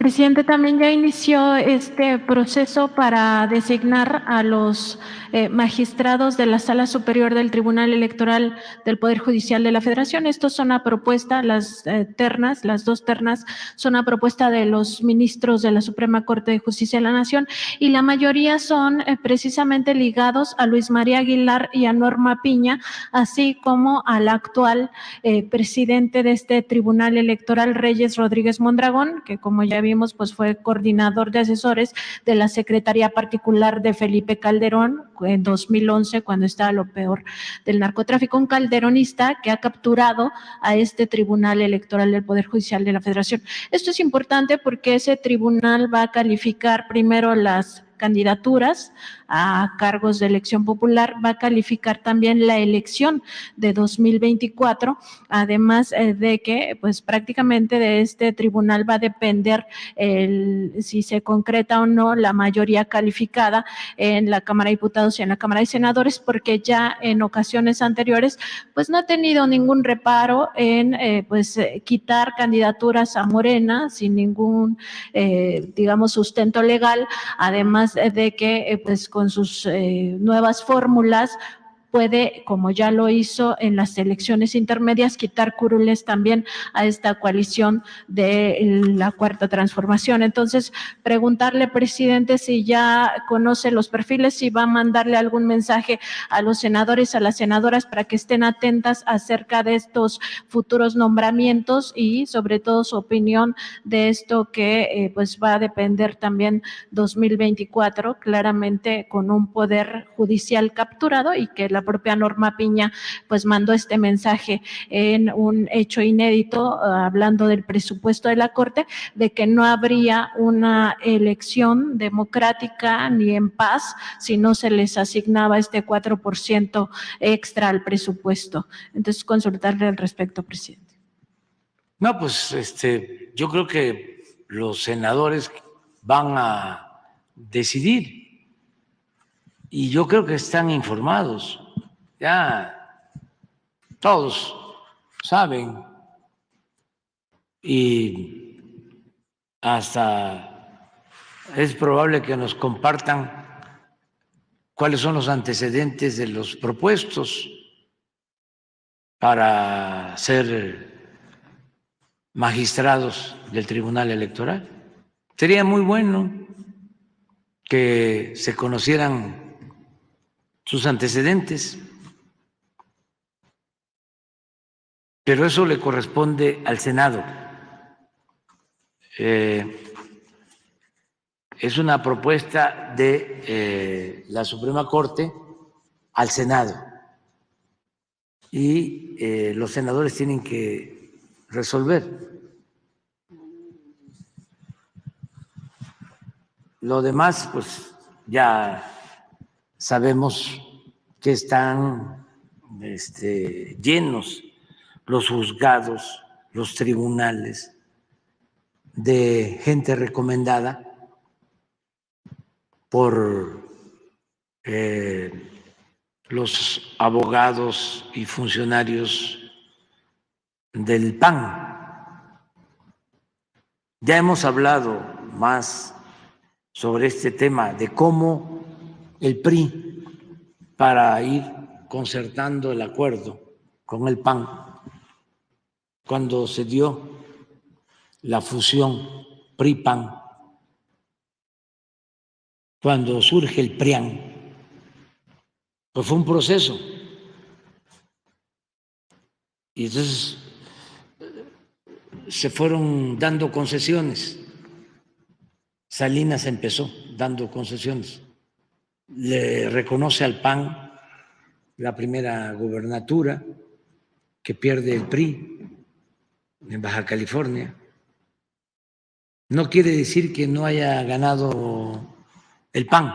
Presidente, también ya inició este proceso para designar a los magistrados de la Sala Superior del Tribunal Electoral del Poder Judicial de la Federación. Estos son a propuesta, las ternas, las dos ternas, son a propuesta de los ministros de la Suprema Corte de Justicia de la Nación y la mayoría son precisamente ligados a Luis María Aguilar y a Norma Piña, así como al actual presidente de este Tribunal Electoral, Reyes Rodríguez Mondragón, que como ya vimos, pues fue coordinador de asesores de la Secretaría Particular de Felipe Calderón en 2011, cuando estaba lo peor del narcotráfico, un calderonista que ha capturado a este Tribunal Electoral del Poder Judicial de la Federación. Esto es importante porque ese tribunal va a calificar primero las candidaturas a cargos de elección popular, va a calificar también la elección de 2024, además de que pues prácticamente de este tribunal va a depender si se concreta o no la mayoría calificada en la Cámara de Diputados y en la Cámara de Senadores, porque ya en ocasiones anteriores pues no ha tenido ningún reparo en quitar candidaturas a Morena sin ningún digamos sustento legal, además de que pues con sus nuevas fórmulas puede, como ya lo hizo en las elecciones intermedias, quitar curules también a esta coalición de la Cuarta Transformación. Entonces, preguntarle, presidente, si ya conoce los perfiles, si va a mandarle algún mensaje a los senadores, a las senadoras, para que estén atentas acerca de estos futuros nombramientos y sobre todo su opinión de esto que pues va a depender también 2024, claramente con un poder judicial capturado, y que la propia Norma Piña pues mandó este mensaje en un hecho inédito, hablando del presupuesto de la Corte, de que no habría una elección democrática ni en paz si no se les asignaba este 4% extra al presupuesto. Entonces, consultarle al respecto, presidente. No, pues yo creo que los senadores van a decidir y yo creo que están informados. Ya todos saben y hasta es probable que nos compartan cuáles son los antecedentes de los propuestos para ser magistrados del Tribunal Electoral. Sería muy bueno que se conocieran sus antecedentes, pero eso le corresponde al Senado. Es una propuesta de la Suprema Corte al Senado y los senadores tienen que resolver. Lo demás, pues ya sabemos que están llenos los juzgados, los tribunales de gente recomendada por los abogados y funcionarios del PAN. Ya hemos hablado más sobre este tema de cómo el PRI, para ir concertando el acuerdo con el PAN, cuando se dio la fusión PRI-PAN, cuando surge el PRIAN, pues fue un proceso. Y entonces se fueron dando concesiones. Salinas empezó dando concesiones. Le reconoce al PAN la primera gubernatura que pierde el PRI en Baja California. No quiere decir que no haya ganado el PAN,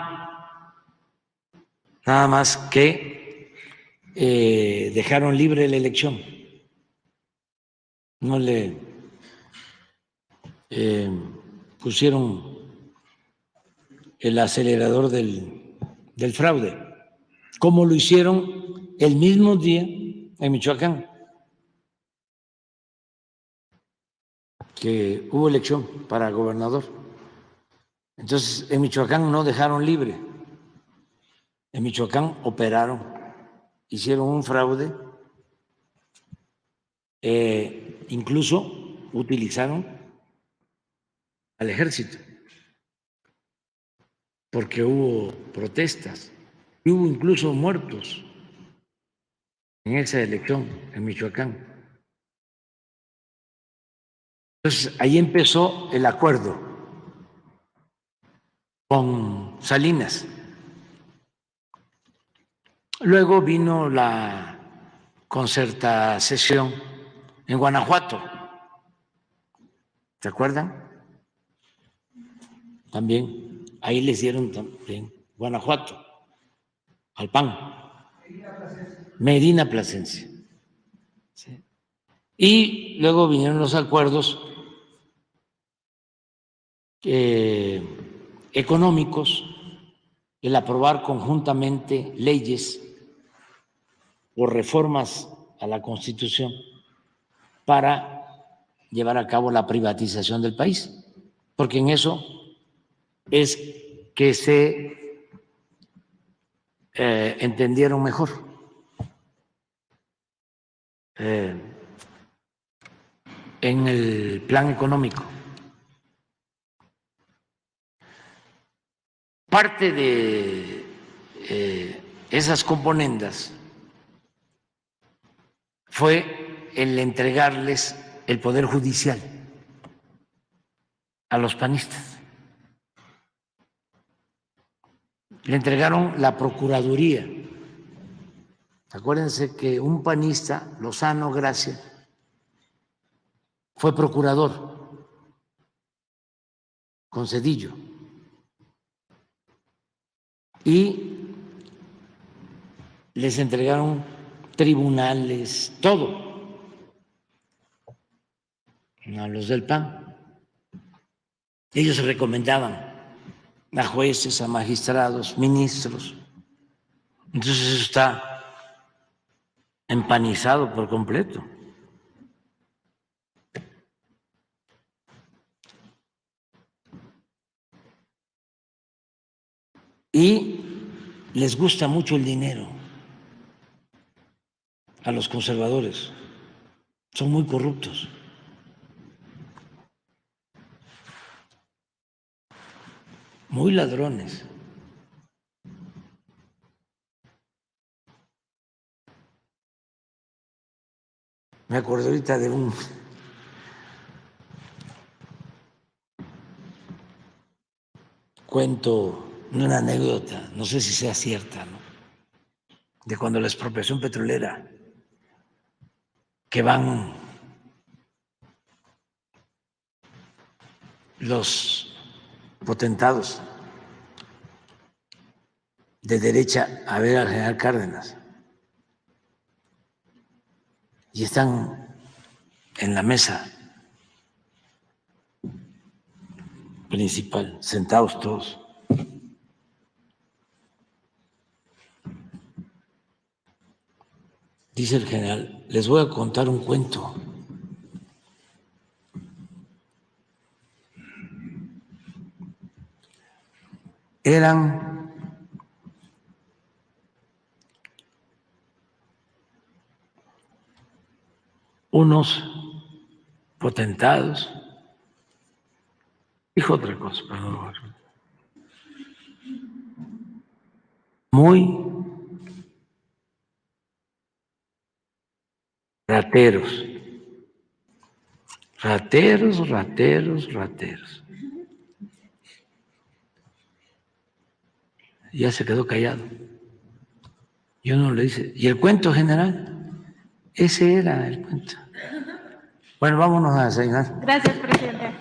nada más que dejaron libre la elección. No le pusieron el acelerador del fraude, como lo hicieron el mismo día en Michoacán. que hubo elección para gobernador. Entonces, en Michoacán no dejaron libre. En Michoacán operaron, hicieron un fraude, incluso utilizaron al ejército, porque hubo protestas y hubo incluso muertos en esa elección en Michoacán. Entonces, ahí empezó el acuerdo con Salinas. Luego vino la concertación en Guanajuato. ¿Se acuerdan? También, ahí les dieron también Guanajuato, al PAN. Medina Plasencia. ¿Sí? Y luego vinieron los acuerdos económicos, el aprobar conjuntamente leyes o reformas a la Constitución para llevar a cabo la privatización del país, porque en eso es que se entendieron mejor. En el plan económico. Parte de esas componendas fue el entregarles el Poder Judicial a los panistas. Le entregaron la Procuraduría. Acuérdense que un panista, Lozano Gracia, fue procurador con Zedillo. Y les entregaron tribunales, todo, a los del PAN. Ellos recomendaban a jueces, a magistrados, ministros. Entonces eso está empanizado por completo. Y les gusta mucho el dinero a los conservadores. Son muy corruptos. Muy ladrones. Me acordé ahorita de un cuento, una anécdota, no sé si sea cierta, ¿no? De cuando la expropiación petrolera, que van los potentados de derecha a ver al general Cárdenas y están en la mesa principal, sentados todos. Dice el general, les voy a contar un cuento. Eran unos potentados. Dijo otra cosa, perdón. Muy rateros. Rateros, rateros, rateros. Ya se quedó callado. Y uno le dice, ¿y el cuento general? Ese era el cuento. Bueno, vámonos a desayunar. Gracias, presidente.